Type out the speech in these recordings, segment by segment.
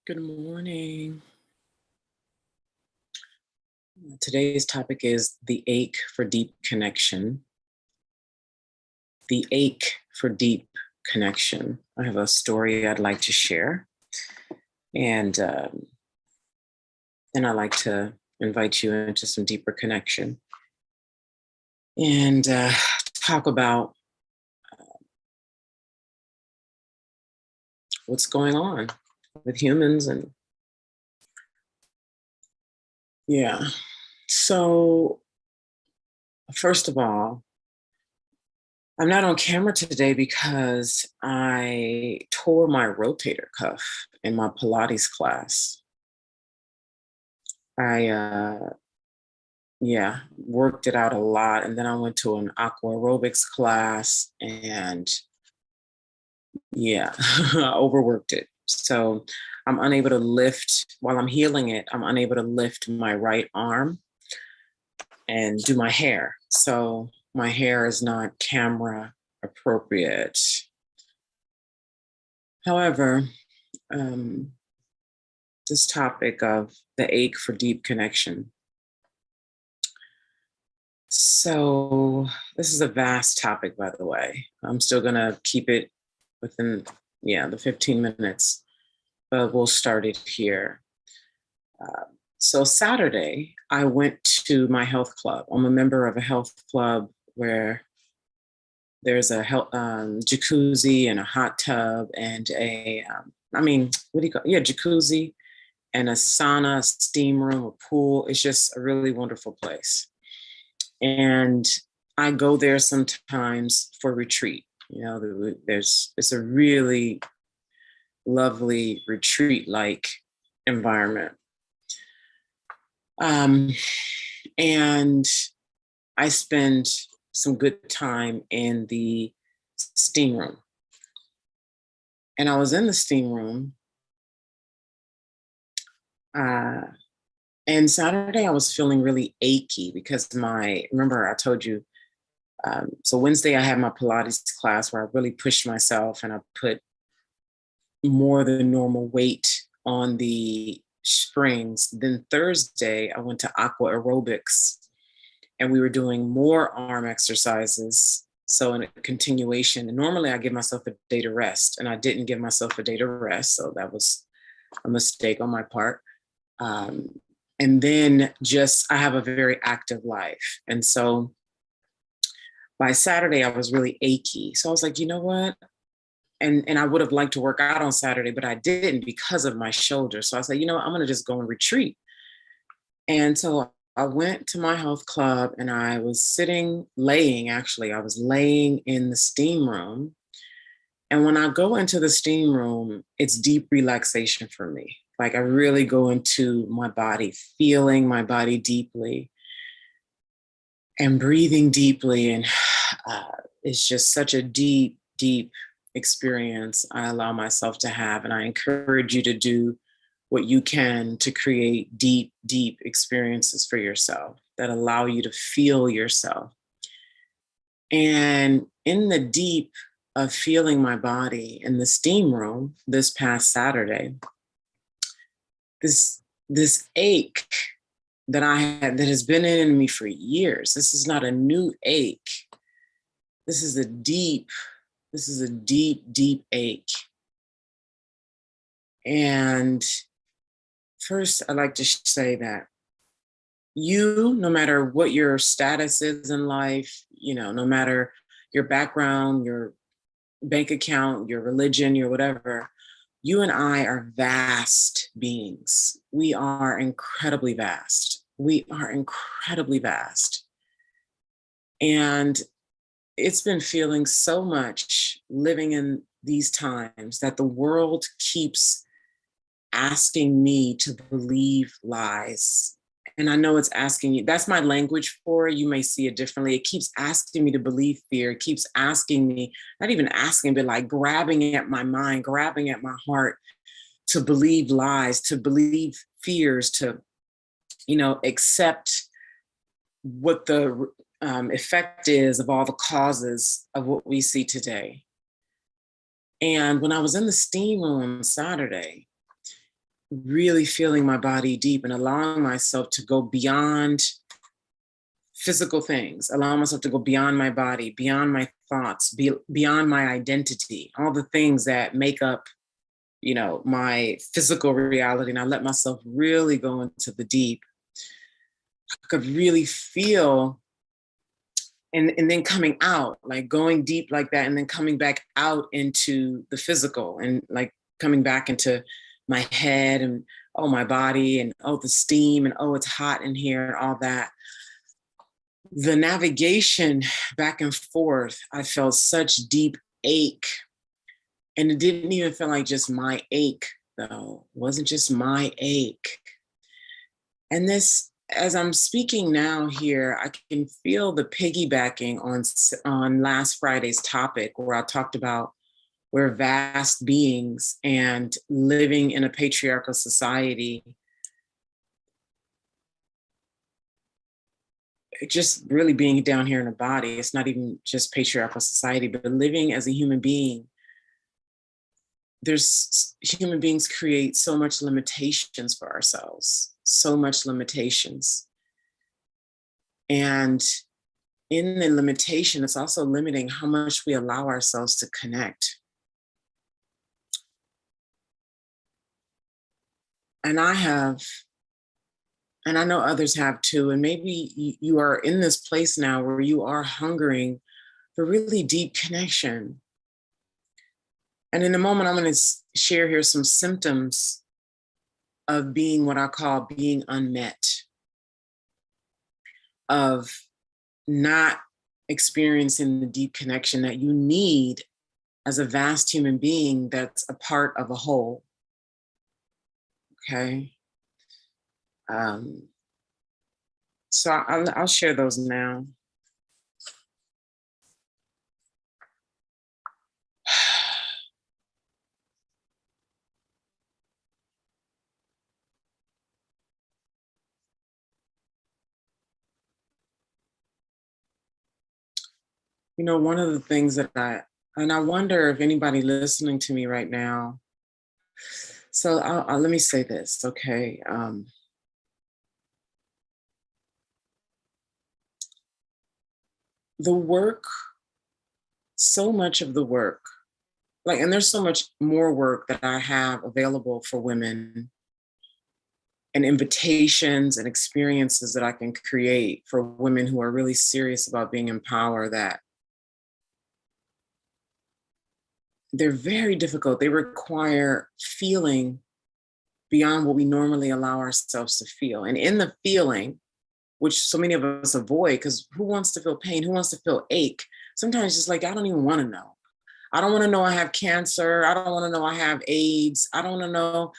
Good morning. Today's topic is the ache for deep connection. The ache for deep connection. I have a story I'd like to share, and I'd like to invite you into some deeper connection and talk about what's going on with humans. And yeah, so first of all, I'm not on camera today because I tore my rotator cuff in my Pilates class. I worked it out a lot, and then I went to an aqua aerobics class, and I overworked it. So I'm unable to lift while I'm healing it. I'm unable to lift my right arm and do my hair. So my hair is not camera appropriate. However, this topic of the ache for deep connection. So this is a vast topic, by the way. I'm still gonna keep it within, the 15 minutes, but we'll start it here. So Saturday, I went to my health club. I'm a member of a health club where there's a jacuzzi and a hot tub and jacuzzi and a sauna, steam room, a pool. It's just a really wonderful place. And I go there sometimes for retreat. It's a really lovely retreat-like environment. And I spend some good time in the steam room. And I was in the steam room. And Saturday I was feeling really achy because remember I told you, so Wednesday I had my Pilates class where I really pushed myself and I put more than normal weight on the springs. Then Thursday I went to aqua aerobics and we were doing more arm exercises. So in a continuation, and normally I give myself a day to rest, and I didn't give myself a day to rest. So that was a mistake on my part. And then I have a very active life. And so by Saturday, I was really achy. So I was like, you know what? And I would have liked to work out on Saturday, but I didn't because of my shoulder. So I said, you know what? I'm going to just go and retreat. And so I went to my health club and I was laying in the steam room. And when I go into the steam room, it's deep relaxation for me. Like I really go into my body, feeling my body deeply and breathing deeply. And it's just such a deep, deep experience I allow myself to have. And I encourage you to do what you can to create deep, deep experiences for yourself that allow you to feel yourself. And in the deep of feeling my body in the steam room this past Saturday, this ache that has been in me for years. This is not a new ache. This is a deep, deep ache. And first, I'd like to say that no matter what your status is in life, no matter your background, your bank account, your religion, your whatever, you and I are vast beings. We are incredibly vast. And it's been feeling so much living in these times that the world keeps asking me to believe lies. And I know it's asking you, that's my language for it. You may see it differently. It keeps asking me to believe fear. It keeps asking me, not even asking, but like grabbing at my mind, grabbing at my heart to believe lies, to believe fears, to, accept what the effect is of all the causes of what we see today. And when I was in the steam room on Saturday, really feeling my body deep and allowing myself to go beyond physical things, allowing myself to go beyond my body, beyond my thoughts, beyond my identity, all the things that make up, my physical reality. And I let myself really go into the deep. I could really feel, and then coming out, like going deep like that, and then coming back out into the physical, and like coming back into my head, and oh, my body, and oh, the steam, and oh, it's hot in here, and all that. The navigation back and forth, I felt such deep ache. And it didn't even feel like just my ache, though. It wasn't just my ache. And this, as I'm speaking now here, I can feel the piggybacking on last Friday's topic, where I talked about we're vast beings and living in a patriarchal society. Just really being down here in a body, it's not even just patriarchal society, but living as a human being. Human beings create so much limitations for ourselves, so much limitations. And in the limitation, it's also limiting how much we allow ourselves to connect. And I have, and I know others have too, and maybe you are in this place now where you are hungering for really deep connection. And in a moment, I'm going to share here some symptoms of being what I call being unmet, of not experiencing the deep connection that you need as a vast human being that's a part of a whole. Okay. So I'll share those now. One of the things that I wonder if anybody listening to me right now, so let me say this, okay? The work, so much of the work, and there's so much more work that I have available for women, and invitations and experiences that I can create for women who are really serious about being empowered, that they're very difficult. They require feeling beyond what we normally allow ourselves to feel. And in the feeling, which so many of us avoid, because who wants to feel pain? Who wants to feel ache? Sometimes it's like, I don't even want to know. I don't want to know I have cancer. I don't want to know I have AIDS. I don't want to know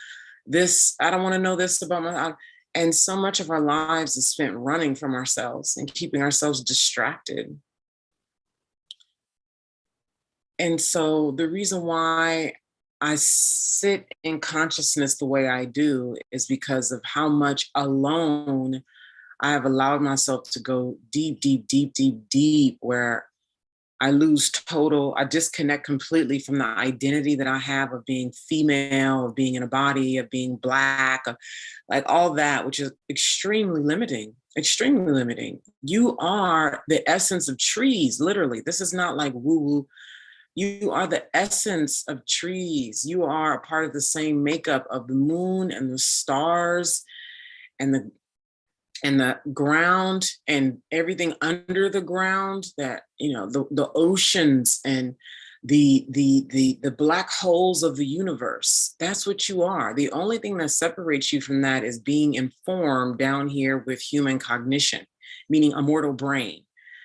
this. I don't want to know this about and so much of our lives is spent running from ourselves and keeping ourselves distracted. And so the reason why I sit in consciousness the way I do is because of how much alone I have allowed myself to go deep, deep, deep, deep, deep, where I disconnect completely from the identity that I have of being female, of being in a body, of being Black, like all that, which is extremely limiting, extremely limiting. You are the essence of trees, literally. This is not like woo-woo. You are the essence of trees. You are a part of the same makeup of the moon and the stars and the ground and everything under the ground, that the oceans and the black holes of the universe. That's what you are. The only thing that separates you from that is being informed down here with human cognition, meaning a mortal brain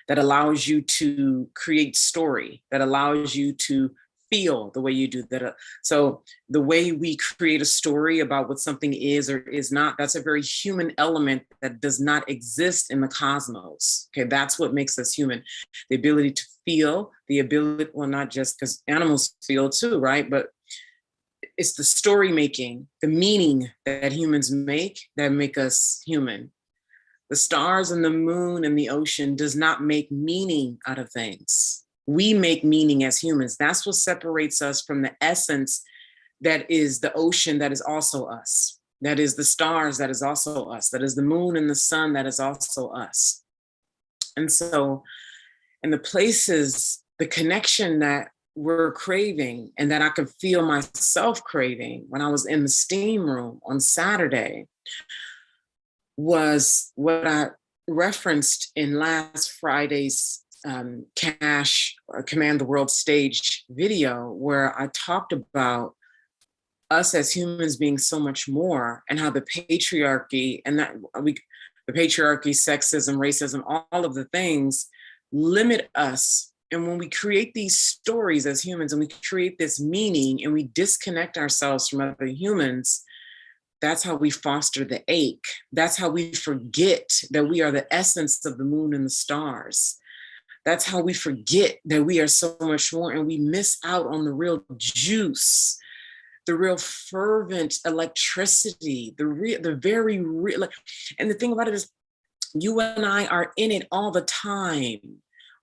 that allows you to create story, that allows you to feel the way you do that. So the way we create a story about what something is or is not, that's a very human element that does not exist in the cosmos. Okay, that's what makes us human. The ability to feel, well, not just because animals feel too, right? But it's the story making, the meaning that humans make that make us human. The stars and the moon and the ocean does not make meaning out of things. We make meaning as humans. That's what separates us from the essence that is the ocean, that is also us. That is the stars, that is also us. That is the moon and the sun, that is also us. And so, in the places, the connection that we're craving and that I could feel myself craving when I was in the steam room on Saturday was what I referenced in last Friday's CASH, or Command the World Stage video, where I talked about us as humans being so much more, and how the patriarchy and the patriarchy, sexism, racism, all of the things limit us. And when we create these stories as humans and we create this meaning and we disconnect ourselves from other humans, that's how we foster the ache. That's how we forget that we are the essence of the moon and the stars. That's how we forget that we are so much more, and we miss out on the real juice, the real fervent electricity, the very real. And the thing about it is, you and I are in it all the time.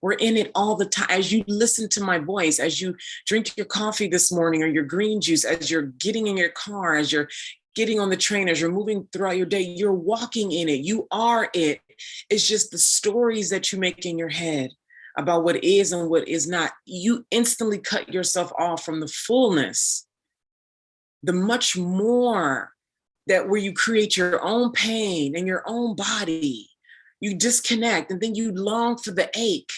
We're in it all the time. As you listen to my voice, as you drink your coffee this morning or your green juice, as you're getting in your car, as you're getting on the train, as you're moving throughout your day, you're walking in it. You are it. It's just the stories that you make in your head about what is and what is not. You instantly cut yourself off from the fullness, the much more, that where you create your own pain and your own body. You disconnect, and then you long for the ache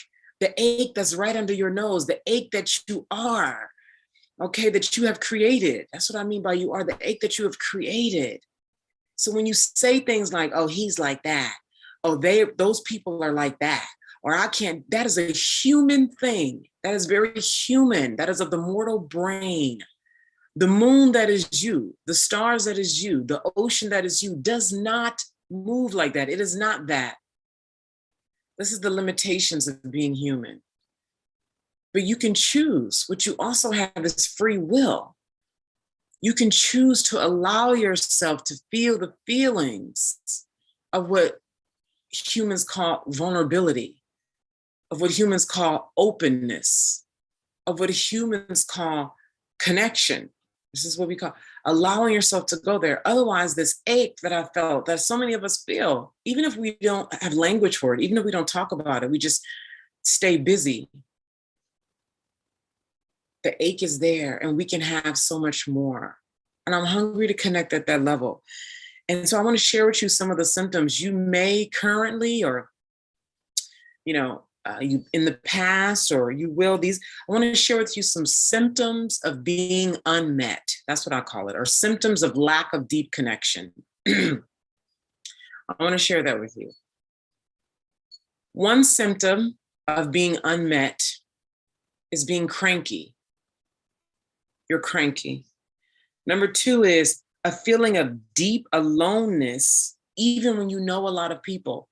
that's right under your nose, the ache that you are, okay, that you have created. That's what I mean by you are the ache that you have created. So when you say things like, oh, he's like that, oh, those people are like that, or I can't, that is a human thing. That is very human. That is of the mortal brain. The moon that is you, the stars that is you, the ocean that is you does not move like that. It is not that. This is the limitations of being human. But you can choose. What you also have is free will. You can choose to allow yourself to feel the feelings of what humans call vulnerability, of what humans call openness, of what humans call connection. This is what we call allowing yourself to go there. Otherwise, this ache that I felt, that so many of us feel, even if we don't have language for it, even if we don't talk about it, we just stay busy. The ache is there, and we can have so much more. And I'm hungry to connect at that level. And so I want to share with you some of the symptoms you may currently, or, you in the past, or you will, I want to share with you some symptoms of being unmet. That's what I call it, or symptoms of lack of deep connection. I want to share that with you. One symptom of being unmet is being cranky. You're cranky. Number two is a feeling of deep aloneness, even when you know a lot of people,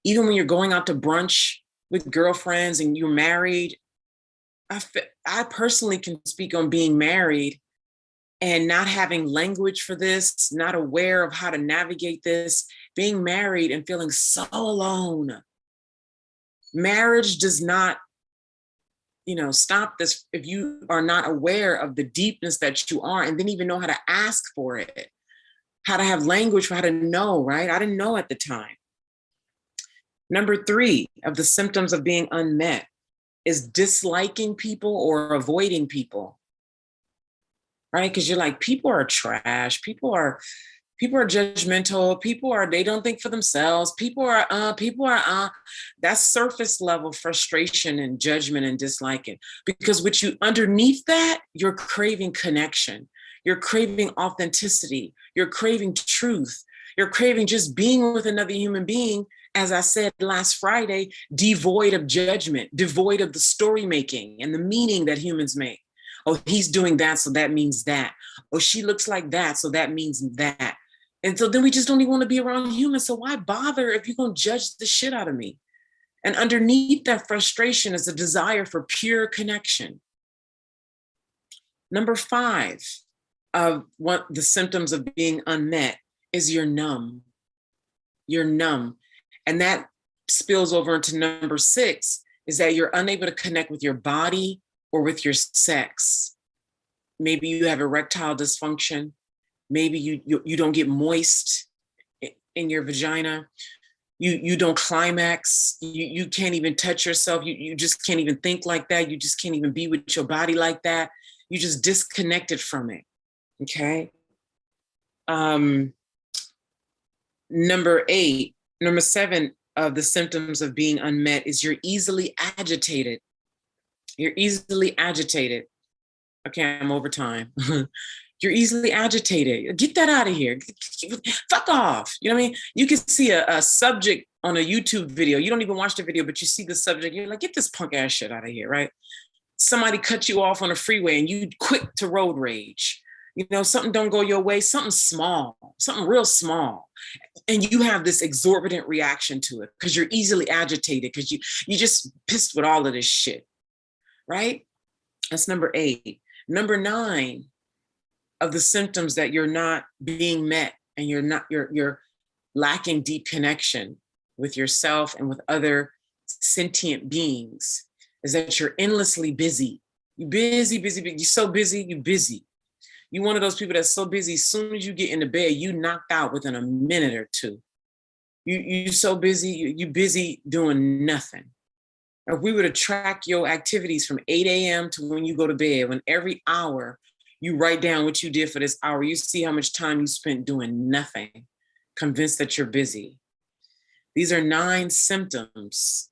even when you're going out to brunch with girlfriends and you're married. I personally can speak on being married and not having language for this, not aware of how to navigate this, being married and feeling so alone. Marriage does not, stop this if you are not aware of the deepness that you are, and then even know how to ask for it, how to have language for how to know, right? I didn't know at the time. Number three of the symptoms of being unmet is disliking people or avoiding people, right? Because you're like, people are trash. People are judgmental. They don't think for themselves. That's surface level frustration and judgment and disliking. Because underneath that, you're craving connection. You're craving authenticity. You're craving truth. You're craving just being with another human being, as I said last Friday, devoid of judgment, devoid of the story making and the meaning that humans make. Oh, he's doing that, so that means that. Oh, she looks like that, so that means that. And so then we just don't even want to be around humans. So why bother if you're going to judge the shit out of me? And underneath that frustration is a desire for pure connection. Number five of what the symptoms of being unmet is you're numb. You're numb. And that spills over into number six, is that you're unable to connect with your body or with your sex. Maybe you have erectile dysfunction. Maybe you don't get moist in your vagina. You don't climax. You can't even touch yourself. You just can't even think like that. You just can't even be with your body like that. You just disconnected from it. Okay. Number 7 of the symptoms of being unmet is you're easily agitated. You're easily agitated. Okay, I'm over time. You're easily agitated. Get that out of here. Fuck off. You know what I mean? You can see a subject on a YouTube video. You don't even watch the video, but you see the subject. You're like, get this punk ass shit out of here, right? Somebody cut you off on a freeway and you quick to road rage. You know, something don't go your way, something small, something real small. And you have this exorbitant reaction to it because you're easily agitated because you just pissed with all of this shit, right? That's number 8. Number 9 of the symptoms that you're not being met and you're lacking deep connection with yourself and with other sentient beings is that you're endlessly busy. You're busy. You're so busy, you're busy. You're one of those people that's so busy, as soon as you get into bed, you knocked out within a minute or two. You're so busy, you're busy doing nothing. If we were to track your activities from 8 a.m. to when you go to bed, when every hour you write down what you did for this hour, you see how much time you spent doing nothing, convinced that you're busy. These are 9 symptoms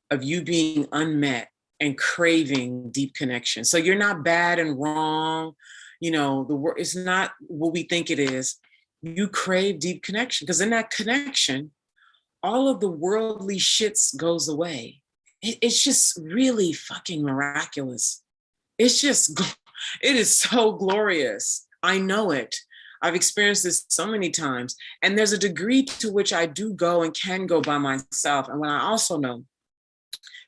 of you being unmet and craving deep connection. So you're not bad and wrong. You know, the word is not what we think it is. You crave deep connection because in that connection, all of the worldly shits goes away. It's just really fucking miraculous. It is so glorious. I know it. I've experienced this so many times. And there's a degree to which I do go and can go by myself. And when I also know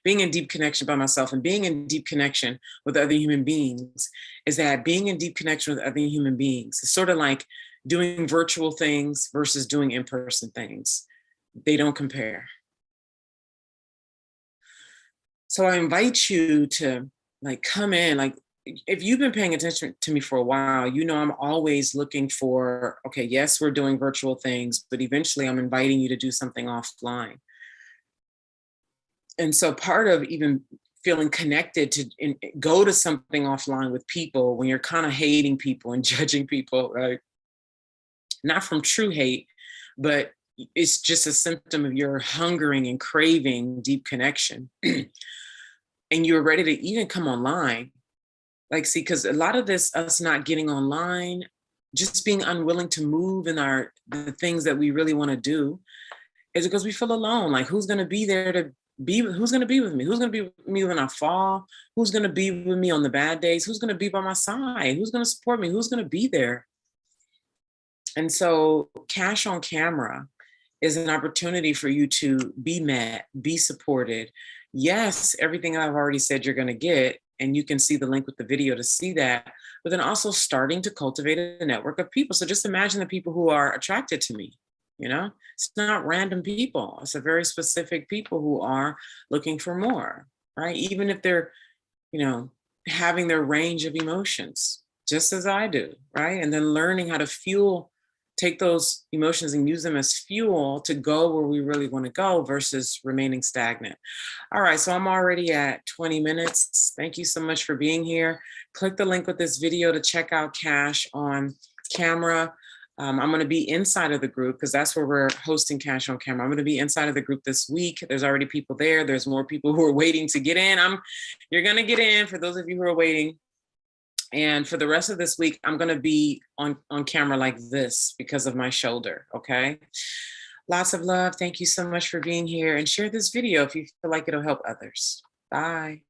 being in deep connection by myself and being in deep connection with other human beings is that being in deep connection with other human beings is sort of like doing virtual things versus doing in-person things. They don't compare. So I invite you to like come in, like if you've been paying attention to me for a while, you know I'm always looking for, okay, yes, we're doing virtual things, but eventually I'm inviting you to do something offline. And so part of even feeling connected to go to something offline with people when you're kind of hating people and judging people, right? Not from true hate, but it's just a symptom of your hungering and craving deep connection. And you're ready to even come online. Like, see, because a lot of this, us not getting online, just being unwilling to move in the things that we really want to do, is because we feel alone. Like, who's going to be there to be, who's going to be with me? Who's going to be with me when I fall? Who's going to be with me on the bad days? Who's going to be by my side? Who's going to support me? Who's going to be there? And so Cash on Camera is an opportunity for you to be met, be supported. Yes, everything I've already said you're going to get, and you can see the link with the video to see that, but then also starting to cultivate a network of people. So just imagine the people who are attracted to me, you know? It's not random people. It's a very specific people who are looking for more, right? Even if they're, you know, having their range of emotions, just as I do, right? And then learning how to take those emotions and use them as fuel to go where we really want to go versus remaining stagnant. All right, so I'm already at 20 minutes. Thank you so much for being here. Click the link with this video to check out Cash on Camera. I'm going to be inside of the group because that's where we're hosting Cash on Camera. I'm going to be inside of the group this week. There's already people there. There's more people who are waiting to get in. You're going to get in for those of you who are waiting. And for the rest of this week, I'm going to be on camera like this because of my shoulder, okay? Lots of love. Thank you so much for being here. And share this video if you feel like it'll help others. Bye.